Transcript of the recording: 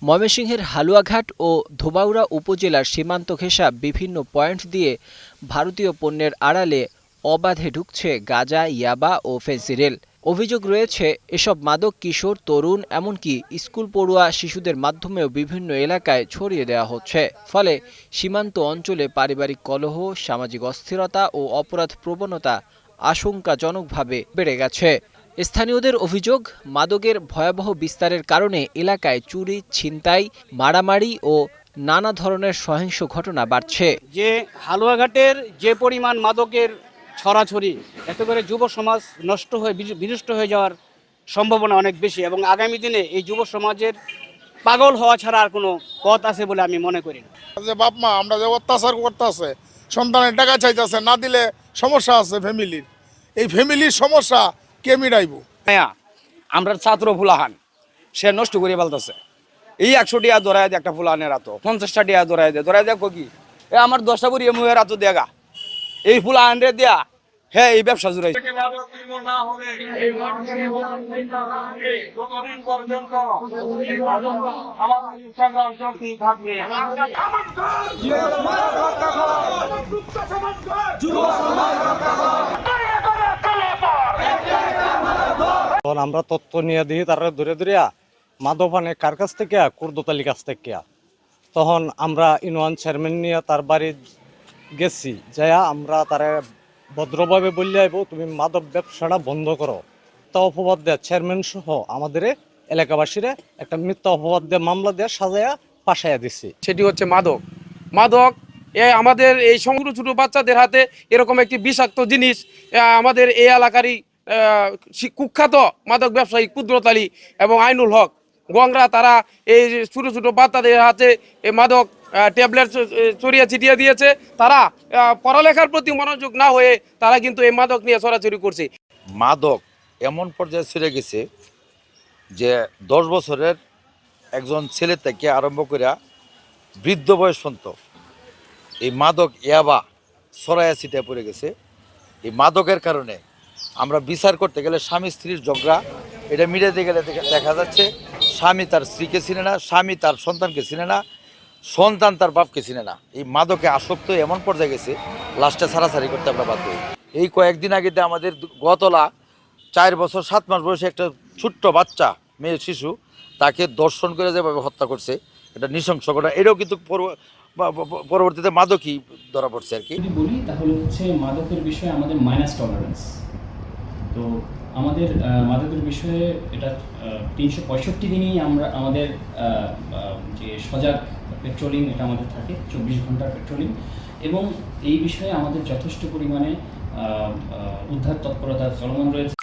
ময়মনসিংহের হালুয়াঘাট ও ধোবাউড়া উপজেলার সীমান্ত ঘেঁষা বিভিন্ন পয়েন্ট দিয়ে ভারতীয় পণ্যের আড়ালে অবাধে ঢুকছে গাঁজা, ইয়াবা ও ফেনসিডিল। অভিযোগ রয়েছে, এসব মাদক কিশোর, তরুণ এমনকি স্কুল পড়ুয়া শিশুদের মাধ্যমেও বিভিন্ন এলাকায় ছড়িয়ে দেওয়া হচ্ছে। ফলে সীমান্ত অঞ্চলে পারিবারিক কলহ, সামাজিক অস্থিরতা ও অপরাধ প্রবণতা আশঙ্কাজনকভাবে বেড়ে গেছে। স্থানীয়দের অভিযোগ, মাদকের ভয়াবহ বিস্তারের কারণে এলাকায় চুরি, ছিনতাই, মারামারি ও নানা ধরনের সহিংস ঘটনা বাড়ছে। যে হালুয়াঘাটের যে পরিমাণ মাদকের ছড়াছড়ি, এতে করে যুব সমাজ নষ্ট হয়ে বিনষ্ট হয়ে যাওয়ার সম্ভাবনা অনেক বেশি এবং আগামী দিনে এই যুব সমাজের পাগল হওয়া ছাড়া আর কোনো পথ আছে বলে আমি মনে করি না। যে বাপ মা আমরা যে অত্যাচার করতেছে, সন্তানের টাকা চাইতেছে, না দিলে সমস্যা আছে ফ্যামিলির, এই ফ্যামিলির সমস্যা কে মিটাইব? হ্যাঁ, আমরা ছাত্র ফুলাহান সে নষ্ট করে ফেলতেছে। এই 100 টাকা ধরাই দেয় একটা ফুলাহানের এত, 50টা টাকা ধরাই দেয় কি এ আমার 10টা বুড়ি মুহের এত দেগা এই ফুলাহানরে দেয়া। হ্যাঁ, এই ব্যবসা জুড়াই। তখন আমরা তথ্য নিয়ে দিই, তারা ধরে ধরিয়া মাদপানে কার কাছ থেকে, কুর্দতালির কাছ থেকে। তখন আমরা ইউনিয়ন চেয়ারম্যান নিয়ে তার বাড়ি গেছি, যাইয়া আমরা তারা ভদ্রভাবে বললে আইব তুমি মাদক ব্যবসাটা বন্ধ করো। তা অপবাদ দেয়া চেয়ারম্যান সহ আমাদের এলাকাবাসীরা একটা মিথ্যা অপবাদ দিয়ে মামলা দিয়ে সাজাইয়া পাশাইয়া দিছি। সেটি হচ্ছে মাদক। মাদক আমাদের এই সমগ্র ছোট বাচ্চাদের হাতে এরকম একটি বিষাক্ত জিনিস আমাদের এই এলাকারই কুখ্যাত মাদক ব্যবসায়ী কুদরত আলী এবং আইনুল হক গংরা, তারা এই ছোট ছোট বাচ্চাদের হাতে এই মাদক ট্যাবলেট ছড়িয়ে ছিটিয়ে দিয়েছে। তারা পড়ালেখার প্রতি মনোযোগ না হয়ে তারা কিন্তু এই মাদক নিয়ে ছড়াছড়ি করছে। মাদক এমন পর্যায়ে ছেড়ে গেছে যে 10 বছরের একজন ছেলে থেকে আরম্ভ করে বৃদ্ধ বয়স পর্যন্ত এই মাদক ইয়াবা ছড়াইয়া ছিটিয়ে পড়ে গেছে। এই মাদকের কারণে আমরা বিচার করতে গেলে স্বামী স্ত্রীর ঝগড়া, এটা মিটাতে গেলে দেখা যাচ্ছে স্বামী তার স্ত্রীকে চিনে না, স্বামী তার সন্তানকে চিনে না, সন্তান তার বাপকে চিনে না। এই মাদকে আসক্ত এমন পর্যায়ে গেছে লাস্টে ছাড়াছাড়ি করতে আমরা বাধ্য হই। এই কয়েকদিন আগে আমাদের গতলা 4 বছর 7 মাস বয়সে একটা ছোট্ট বাচ্চা মেয়ে শিশু, তাকে দর্শন করে যেভাবে হত্যা করছে, এটা নৃশংস ঘটনা। এটাও কিন্তু পরবর্তীতে মাদকই ধরা পড়ছে আর কি। যদি বলি তাহলে হচ্ছে মাদকের বিষয়ে আমাদের মাইনাস টলারেন্স। তো আমাদের মাদকের বিষয়ে এটা 365 দিনই আমরা আমাদের যে সজাগ পেট্রোলিং এটা আমাদের থাকে, 24 ঘন্টার পেট্রোলিং, এবং এই বিষয়ে আমাদের যথেষ্ট পরিমাণে উদ্ধার তৎপরতা চলমান রয়েছে।